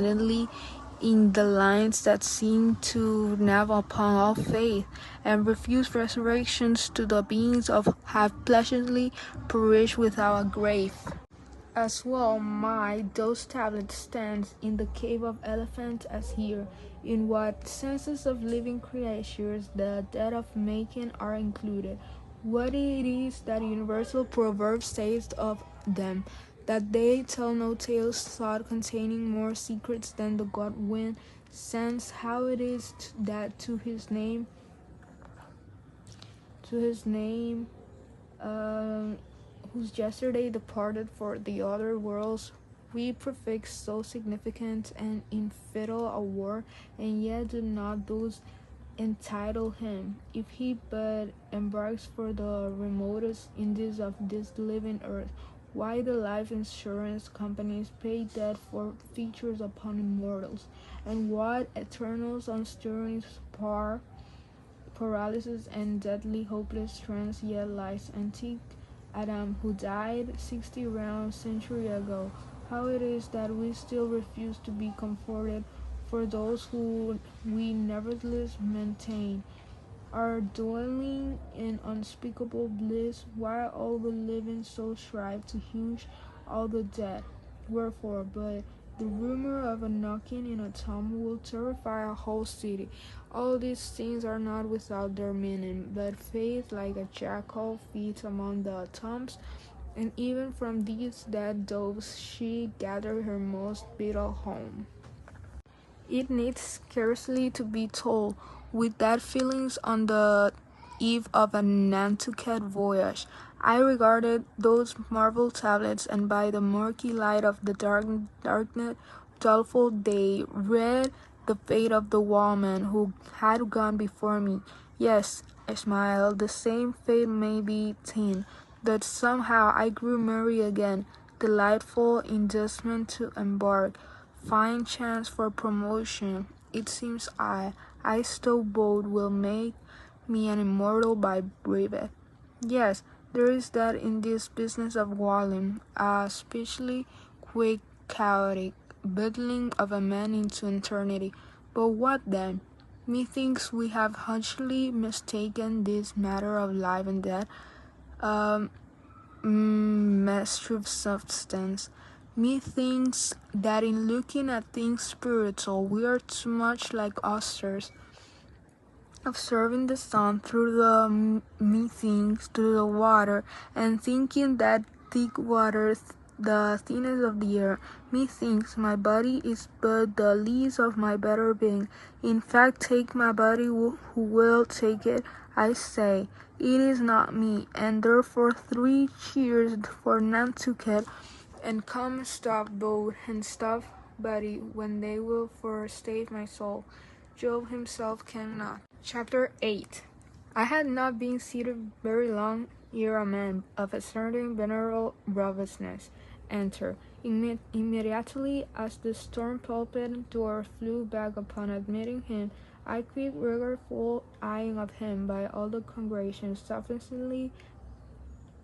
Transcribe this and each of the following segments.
suddenly in the lines that seem to nab upon all faith, and refuse resurrections to the beings of have pleasantly perished without a grave. As well might those tablets stand in the cave of elephants as here, in what senses of living creatures the dead of making are included. What it is that universal proverb says of them, that they tell no tales thought containing more secrets than the god wind sends, how it is that to his name, um, whose yesterday departed for the other worlds, we prefix so significant and infidel a word, and yet do not those entitle him, if he but embarks for the remotest Indies of this living earth, why the life insurance companies pay debt for features upon immortals, and what eternals on stirring paralysis and deadly hopeless trance yet lies antique Adam, who died 60 round century ago. How it is that we still refuse to be comforted for those who we nevertheless maintain are dwelling in unspeakable bliss, while all the living so strive to hush all the dead. Wherefore, but the rumor of a knocking in a tomb will terrify a whole city. All these things are not without their meaning, but faith, like a jackal, feeds among the tombs, and even from these dead doves she gathered her most vital home. It needs scarcely to be told, with that feelings on the eve of a Nantucket voyage, I regarded those marble tablets, and by the murky light of the darknet doleful day read the fate of the woman who had gone before me. Yes, I smiled, the same fate may be seen, but somehow I grew merry again, delightful inducement to embark. Fine chance for promotion. It seems I so bold, will make me an immortal by brevet. Yes, there is that in this business of walling, a specially quick, chaotic, beetling of a man into eternity. But what then? Methinks we have hugely mistaken this matter of life and death. Mischief substance. Methinks that in looking at things spiritual, we are too much like oysters, observing the sun through the methinks through the water, and thinking that thick water the thinness of the air. Methinks my body is but the least of my better being. In fact, take my body who will take it, I say. It is not me, and therefore 3 cheers for Nantucket, and come stop boat and stop body when they will for stave my soul. Jove himself cannot. Chapter 8. I had not been seated very long ere a man of a certain venerable robustness entered. Immediately as the storm-pulpit door flew back upon admitting him, I kept regardful eyeing of him by all the congregation sufficiently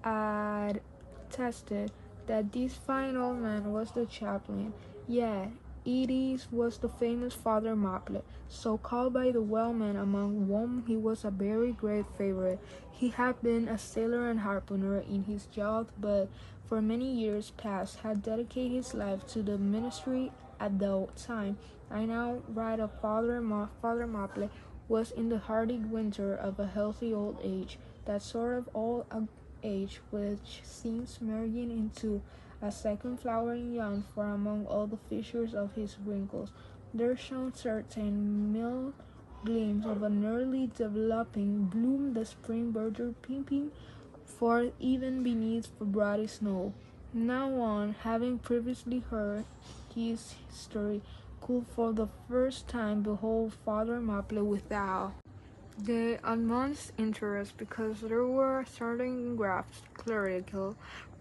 attested that this fine old man was the chaplain. Yet it was the famous Father Maple, so called by the whalemen, among whom he was a very great favorite. He had been a sailor and harpooner in his youth, but for many years past had dedicated his life to the ministry. At the time I now write of Father Maple was in the hardy winter of a healthy old age, that sort of old age which seems merging into a second flowering young, for among all the features of his wrinkles there shone certain mild gleams of an early developing bloom, the spring verdure peeping forth even beneath the broady snow. Now one, having previously heard his history, could for the first time behold Father Maple without the utmost interest, because there were certain grave clerical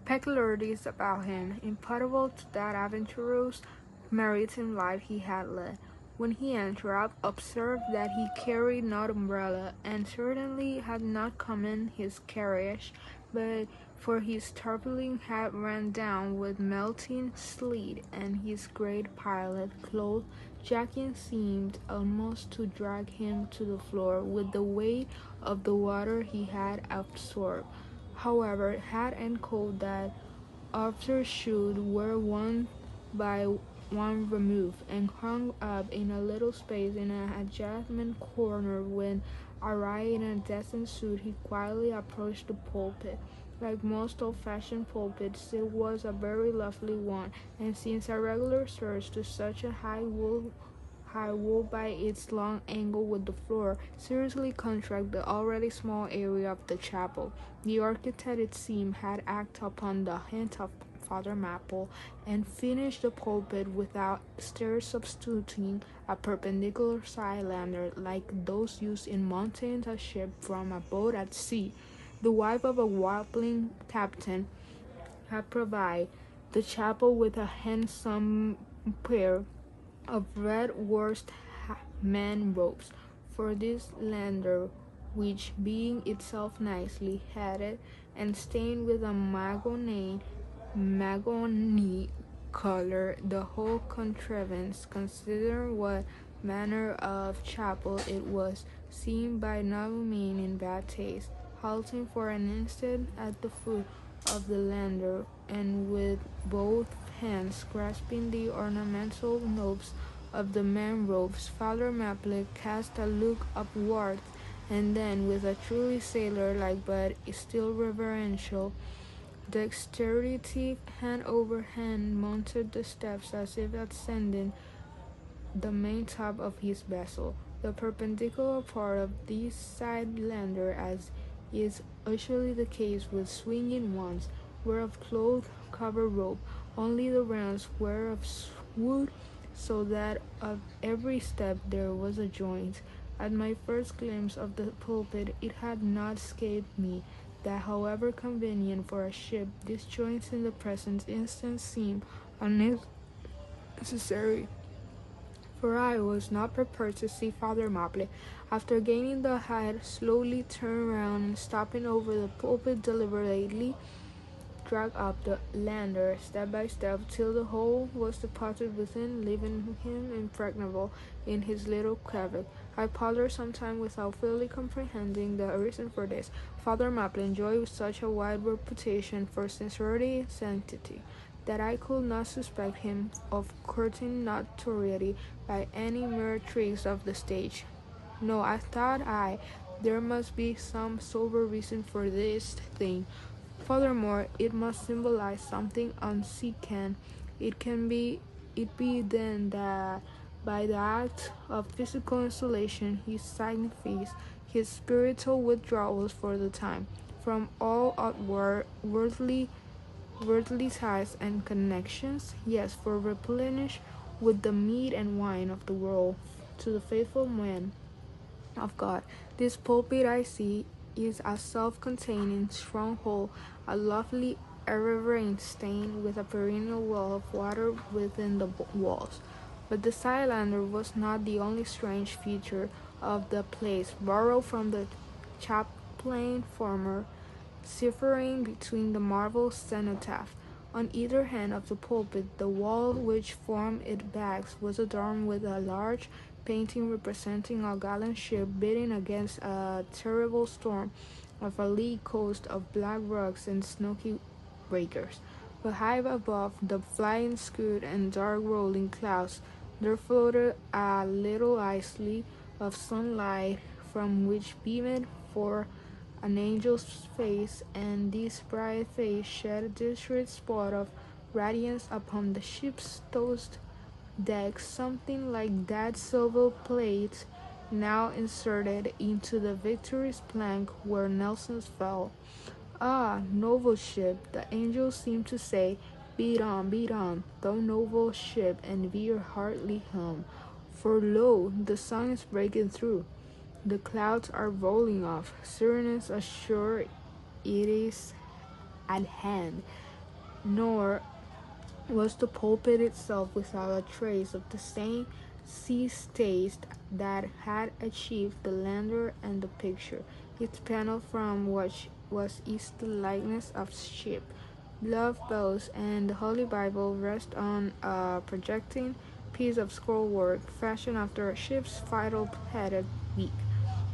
peculiarities about him, imputable to that adventurous maritime life he had led. When he entered, observed that he carried no umbrella, and certainly had not come in his carriage, but for his tarpaulin had ran down with melting sleet, and his great pilot cloth jacket seemed almost to drag him to the floor with the weight of the water he had absorbed. However, hat and coat that after should were one by one removed and hung up in a little space in an adjacent corner. When, arrayed in a decent suit, he quietly approached the pulpit. Like most old-fashioned pulpits, it was a very lovely one, and since a regular surge to such a high wall by its long angle with the floor, seriously contract the already small area of the chapel. The architect, it seemed, had acted upon the hint of Father Maple, and finished the pulpit without stairs, substituting a perpendicular side ladder like those used in mounting a ship from a boat at sea. The wife of a whaling captain had provided the chapel with a handsome pair of red worsted robes for this lander, which, being itself nicely headed and stained with a mahogany color, the whole contrivance, considering what manner of chapel it was, seemed by no means in bad taste. Halting for an instant at the foot of the ladder, and with both hands grasping the ornamental knobs of the mangroves, Father Maple cast a look upwards, and then, with a truly sailor-like but still reverential dexterity, hand over hand, mounted the steps as if ascending the main top of his vessel. The perpendicular part of this side ladder, as is usually the case with swinging ones, were of cloth-covered rope, only the rounds were of wood, so that at every step there was a joint. At my first glimpse of the pulpit it had not escaped me that, however convenient for a ship, these joints in the present instance seemed unnecessary, for I was not prepared to see Father Maple, after gaining the height, slowly turn round and, stopping over the pulpit, deliberately drag up the ladder step by step till the whole was deposited within, leaving him impregnable in his little cavern. I pondered some time without fully comprehending the reason for this. Father Maple enjoyed such a wide reputation for sincerity and sanctity that I could not suspect him of courting notoriety by any mere tricks of the stage. No, I thought there must be some sober reason for this thing. Furthermore, it must symbolize something unseen. It be then that by the act of physical isolation he signifies his spiritual withdrawals for the time from all outward worldly ties and connections, yes, for replenish with the meat and wine of the world to the faithful man of God. This pulpit I see is a self-containing stronghold, a lovely evergreen stain with a perennial well of water within the walls. But the Cylinder was not the only strange feature of the place, borrowed from the chaplain former, ciphering between the marble cenotaph. On either hand of the pulpit, the wall which formed its backs was adorned with a large painting representing a gallant ship beating against a terrible storm of a lee coast of black rocks and smoky breakers. But high above the flying scud and dark rolling clouds, there floated a little islet of sunlight, from which beamed forth an angel's face, and this bright face shed a discreet spot of radiance upon the ship's tossed deck, something like that silver plate now inserted into the Victory's plank where Nelson fell. Ah, noble ship, the angel seemed to say, beat on, thou noble ship, and veer hardly home. For lo, the sun is breaking through. The clouds are rolling off. Serenus assured it is at hand. Nor was the pulpit itself without a trace of the same sea taste that had achieved the lander and the picture. Its panel, from which is the likeness of sheep. Love bells and the Holy Bible rest on a projecting piece of scrollwork fashioned after a sheep's vital-headed beak.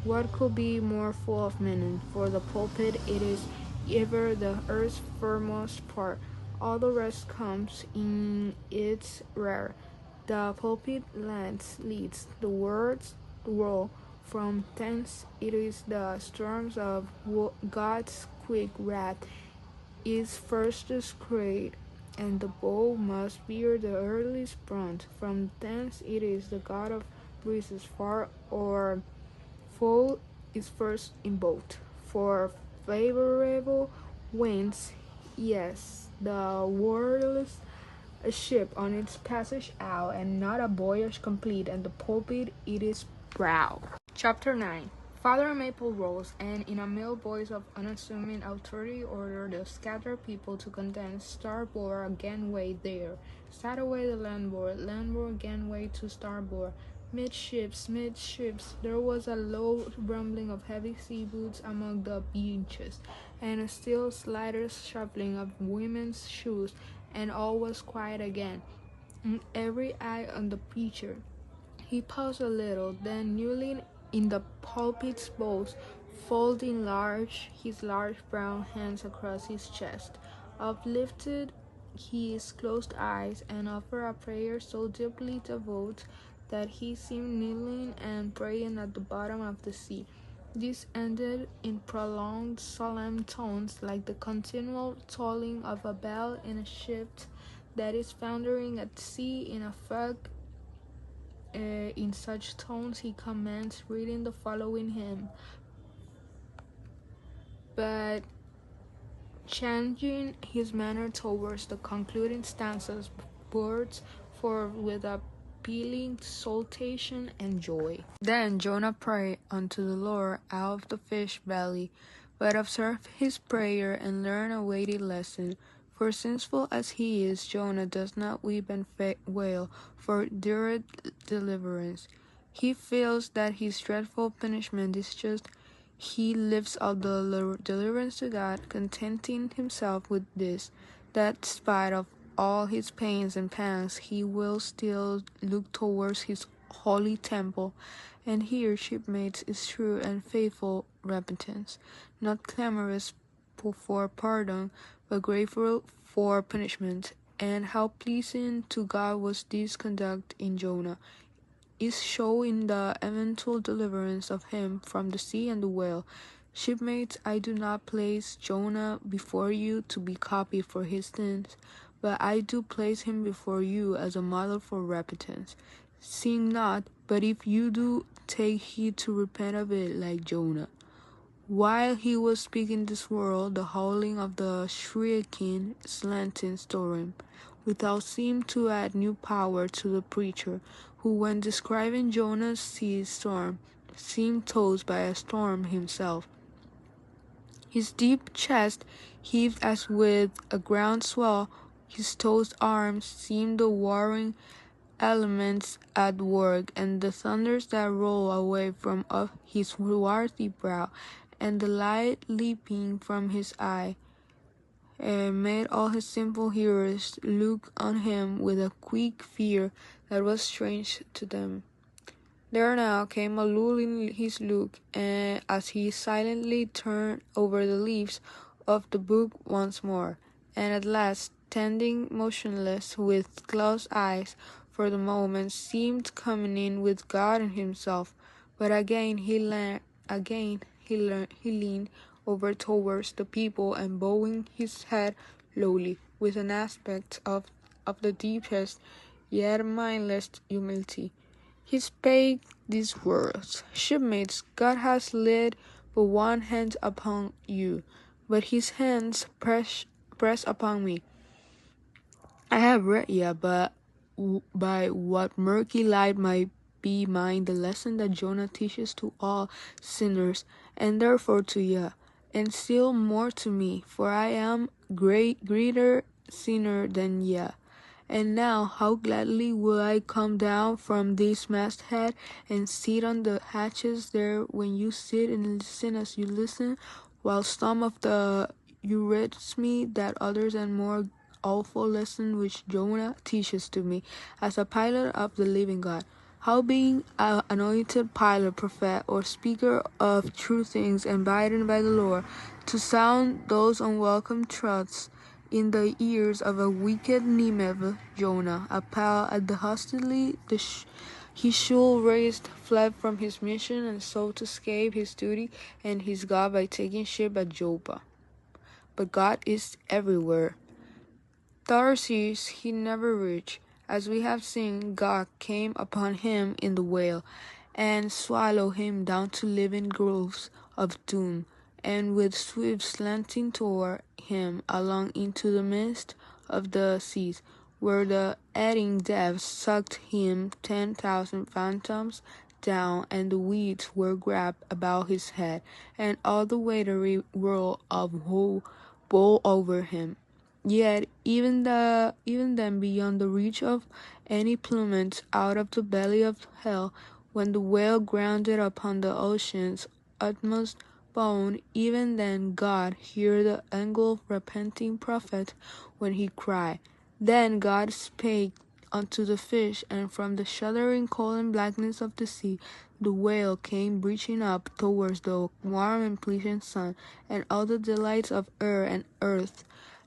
What could be more full of meaning? For the pulpit, it is ever the earth's foremost part. All the rest comes in its rear. The pulpit leads the words roll from thence. It is the storms of God's quick wrath is first descried, and the bow must bear the earliest brunt. From thence it is the God of breezes far or foul is first in boat. For favorable winds, yes, the wordless a ship on its passage out, and not a voyage complete, and the pulpit it is proud. Chapter 9. Father Maple rose, and in a mild voice of unassuming authority ordered the scattered people to condense starboard gangway there. Start away the landboard gangway to starboard. Midships. There was a low rumbling of heavy sea boots among the benches, and a still slighter shuffling of women's shoes, and all was quiet again, every eye on the preacher. He paused a little, then kneeling in the pulpit's bows, folding his large brown hands across his chest, uplifted his closed eyes, and offered a prayer so deeply devout that he seemed kneeling and praying at the bottom of the sea. This ended in prolonged, solemn tones, like the continual tolling of a bell in a ship that is foundering at sea in a fog. In such tones he commenced reading the following hymn, but changing his manner towards the concluding stanzas, words for with appealing exultation and joy. Then Jonah prayed unto the Lord out of the fish belly, but observe his prayer and learn a weighty lesson. For sinful as he is, Jonah does not weep and wail for direct deliverance. He feels that his dreadful punishment is just. He lifts up the deliverance to God, contenting himself with this, that spite of all his pains and pangs, he will still look towards his holy temple, and here, shipmates, is true and faithful repentance, not clamorous for pardon, but grateful for punishment. And how pleasing to God was this conduct in Jonah, is shown in the eventual deliverance of him from the sea and the whale. Shipmates, I do not place Jonah before you to be copied for his sins, but I do place him before you as a model for repentance. Sin not, but if you do, take heed to repent of it like Jonah. While he was speaking this word, the howling of the shrieking, slanting storm, without seemed to add new power to the preacher, who, when describing Jonah's sea storm, seemed tossed by a storm himself. His deep chest heaved as with a ground swell, his tossed arms seemed the warring elements at work, and the thunders that roll away from off his swarthy brow, and the light leaping from his eye, made all his simple hearers look on him with a quick fear that was strange to them. There now came a lull in his look, and as he silently turned over the leaves of the book once more, and at last, standing motionless with closed eyes, for the moment seemed communing with God and himself, but again he leaned over towards the people, and bowing his head lowly, with an aspect of the deepest yet mindless humility, he spake these words: Shipmates, God has laid but one hand upon you, but his hands press upon me. I have read yet, but by what murky light might be mine the lesson that Jonah teaches to all sinners, and therefore to you, and still more to me, for I am greater sinner than ye. And now how gladly will I come down from this masthead, and sit on the hatches there when you sit and listen as you listen, while some of the eurythmy that others and more awful lesson which Jonah teaches to me as a pilot of the living God. How being an anointed pilot, prophet, or speaker of true things and bidden by the Lord, to sound those unwelcome truths in the ears of a wicked Nineveh, Jonah, appalled at the hostility he should raised, fled from his mission and sought to escape his duty and his God by taking ship at Joppa. But God is everywhere. Tarsus he never reached. As we have seen, God came upon him in the whale, and swallowed him down to living grooves of doom, and with swift slanting tore him along into the midst of the seas, where the eating depths sucked him 10,000 fathoms down, and the weeds were wrapped about his head, and all the watery world of woe bore over him. Yet even then beyond the reach of any plummet out of the belly of hell, when the whale grounded upon the ocean's utmost bone, even then God heard the anguish repenting prophet when he cried. Then God spake unto the fish, and from the shuddering cold and blackness of the sea the whale came breaching up towards the warm and pleasant sun, and all the delights of air and earth,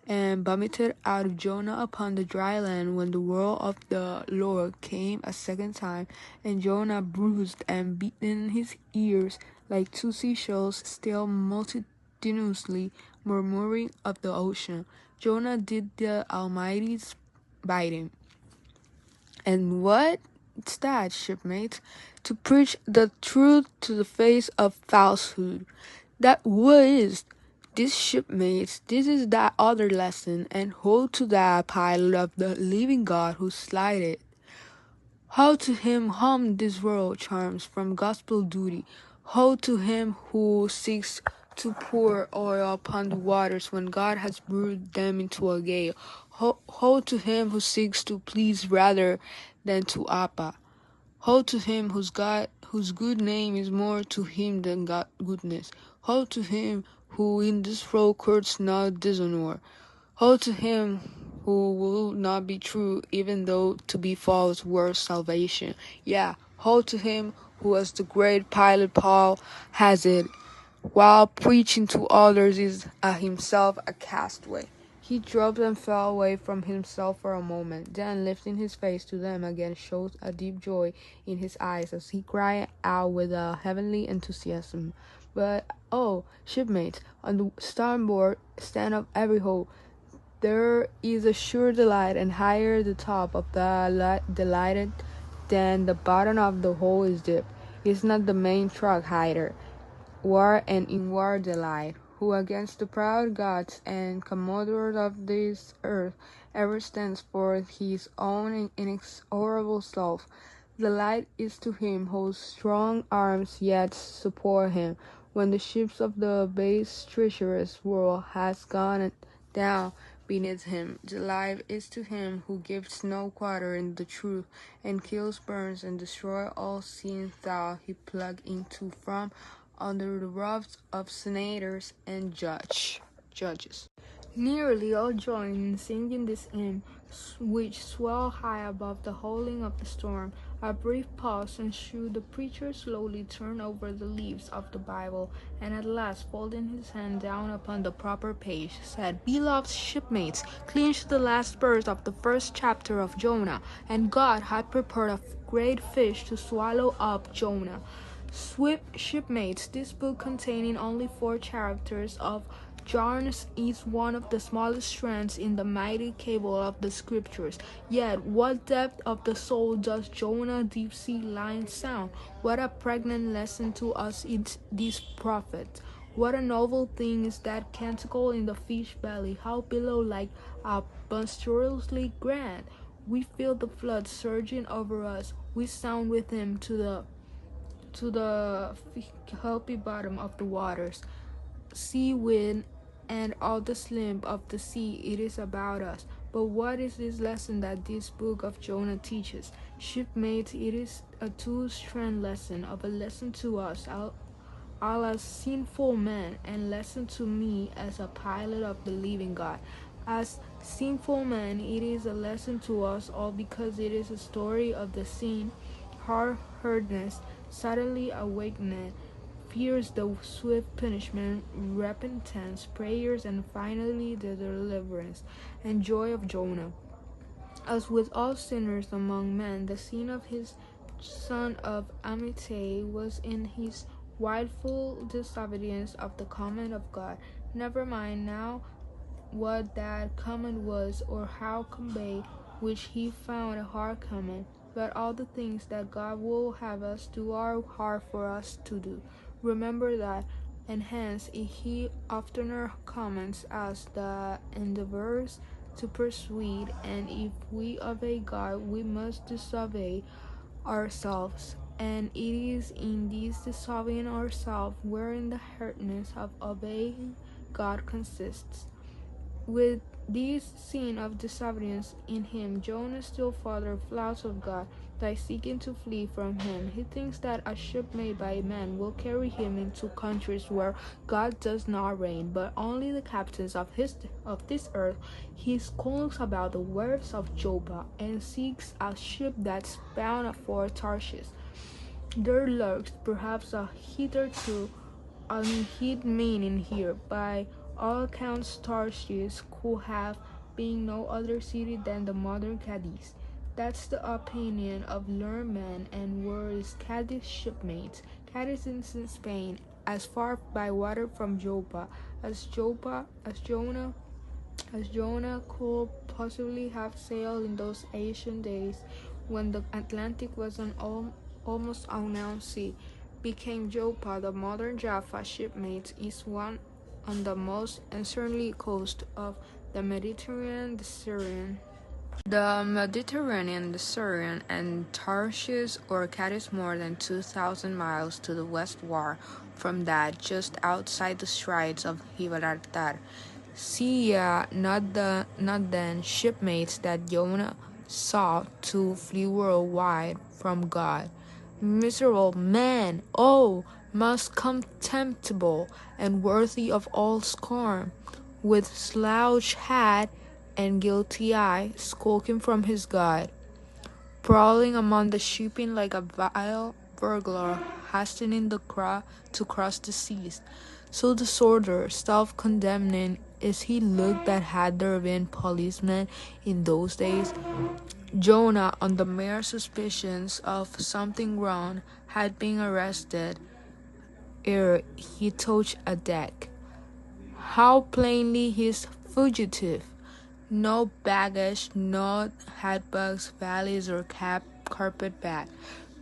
and vomited out of Jonah upon the dry land when the word of the Lord came a second time, and Jonah bruised and beaten in his ears like two seashells still multitudinously murmuring of the ocean. Jonah did the Almighty's bidding. And what's that, shipmates? To preach the truth to the face of falsehood. That was this, shipmates. This is that other lesson, and hold to that pilot of the living God who slided. How to him hum this world charms from gospel duty. How to him who seeks to pour oil upon the waters when God has brewed them into a gale. Ho to him who seeks to please rather than to appa. Ho to him whose good name is more to him than God goodness. Ho to him who in this road courts not dishonor. Ho to him who will not be true, even though to be false were salvation. Yeah, ho to him who, as the great pilot Paul has it, while preaching to others is himself a castaway. He dropped and fell away from himself for a moment, then lifting his face to them again showed a deep joy in his eyes as he cried out with a heavenly enthusiasm. But, oh, shipmates, on the starboard stand of every hull, there is a sure delight, and higher the top of the delighted than the bottom of the hole is deep. Is not the main truck hider, war and inward delight, who against the proud gods and commodores of this earth ever stands forth his own inexorable self. Delight is to him whose strong arms yet support him, when the ships of the base treacherous world has gone down beneath him. Delight is to him who gives no quarter in the truth, and kills, burns, and destroys all sin thou he plug into from under the roofs of senators and judges. Nearly all join in singing this hymn, which swell high above the howling of the storm. A brief pause ensued. The preacher slowly turned over the leaves of the Bible, and at last, folding his hand down upon the proper page, said, "Beloved shipmates, clinch the last verse of the first chapter of Jonah, and God had prepared a great fish to swallow up Jonah." Swift shipmates, this book containing only 4 chapters of John's is one of the smallest strands in the mighty cable of the Scriptures. Yet what depth of the soul does Jonah's deep-sea line sound? What a pregnant lesson to us is this prophet. What a novel thing is that canticle in the fish belly, how billow-like, how boisterously grand. We feel the flood surging over us. We sound with him to the healthy bottom of the waters. Sea wind and all the slump of the sea, it is about us. But what is this lesson that this book of Jonah teaches? Shipmates, it is a two-strand lesson, of a lesson to us, all as sinful men, and listen to me as a pilot of the living God. As sinful men, it is a lesson to us all because it is a story of the sin, hard-heartedness, suddenly awakened, fears the swift punishment, repentance, prayers, and finally the deliverance and joy of Jonah. As with all sinners among men, the sin of his son of Amittai was in his wilful disobedience of the command of God. Never mind now what that command was, or how convey which he found a hard command, but all the things that God will have us do are hard for us to do. Remember that, and hence he oftener commands us the endeavors to persuade, and if we obey God, we must disobey ourselves. And it is in this disobeying ourselves wherein the hardness of obeying God consists. With this sin of disobedience in him, Jonah still further flouts of God by seeking to flee from him. He thinks that a ship made by man will carry him into countries where God does not reign, but only the captains of this earth. He skulks about the wharves of Joppa and seeks a ship that's bound for Tarshish. There lurks perhaps a hitherto unhid meaning here. By all accounts, Tarshish could have been no other city than the modern Cadiz. That's the opinion of learned men, and where is Cadiz shipmates? Cadiz is in Spain, as far by water from Joppa as Jonah could possibly have sailed in those ancient days when the Atlantic was an almost unknown sea. Became Joppa, the modern Jaffa shipmates, is one on the most uncertainly coast of the Mediterranean, the Syrian, and Tarshish or Cadiz more than 2,000 miles to the westward from that, just outside the straits of Gibraltar. See not then shipmates that Jonah sought to flee worldwide from God. Miserable man, oh, most contemptible and worthy of all scorn, with slouch hat and guilty eye, skulking from his God, prowling among the shipping like a vile burglar, hastening to cross the seas. So disordered, self-condemning is he looked that had there been policemen in those days, Jonah, on the mere suspicions of something wrong, had been arrested ere he touched a deck. How plainly he's fugitive! No baggage, no hatbags, valise, or carpet bag.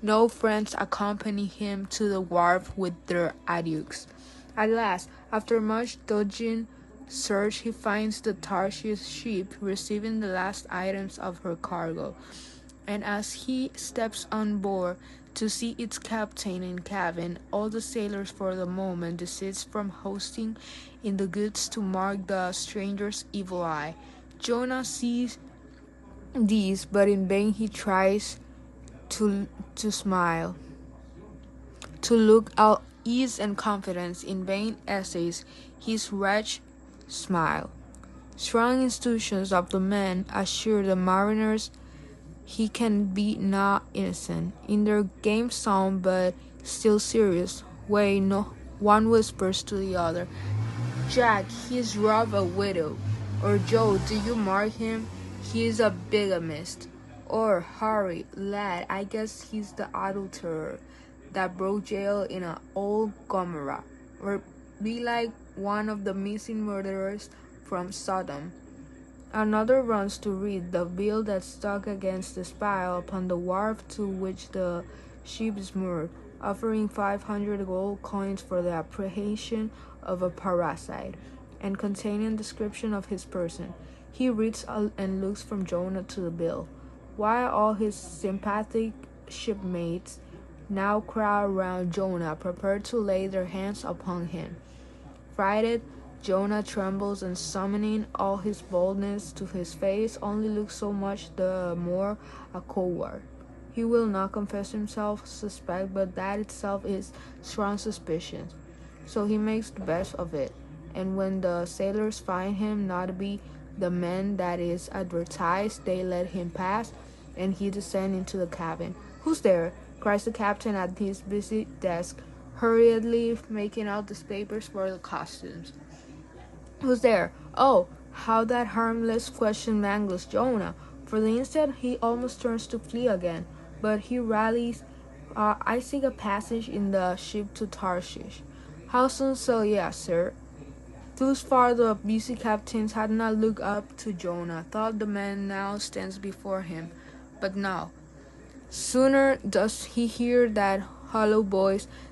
No friends accompany him to the wharf with their adieus. At last, after much dodging search, he finds the Tarshish ship receiving the last items of her cargo, and as he steps on board to see its captain and cabin, all the sailors for the moment desist from hosting in the goods to mark the stranger's evil eye. Jonah sees these, but in vain he tries to smile, to look out ease and confidence. In vain essays his wretched smile. Strong institutions of the men assure the mariners he can be not innocent. In their game sound but still serious way, no one whispers to the other, "Jack, he's robbed a widow," or "Joe, do you mark him? He's a bigamist," or "Harry, lad, I guess he's the adulterer that broke jail in an old Gomorrah," or "Be like one of the missing murderers from Sodom." Another runs to read the bill that stuck against the spile upon the wharf to which the ship is moored, offering 500 gold coins for the apprehension of a parricide, and containing description of his person. He reads and looks from Jonah to the bill, while all his sympathetic shipmates now crowd round Jonah, prepared to lay their hands upon him. Frighted, Jonah trembles, and summoning all his boldness to his face, only looks so much the more a coward. He will not confess himself suspect, but that itself is strong suspicion. so he makes the best of it. And when the sailors find him not to be the man that is advertised, they let him pass, and he descends into the cabin. "Who's there?" cries the captain at his busy desk, hurriedly making out the papers for the costumes. "Who's there?" Oh, how that harmless question mangles Jonah. For the instant he almost turns to flee again, but he rallies. "I seek a passage in the ship to Tarshish." "How soon sail ye, sir?" Thus far the busy captains had not looked up to Jonah, thought the man now stands before him. But now, sooner does he hear that hollow voice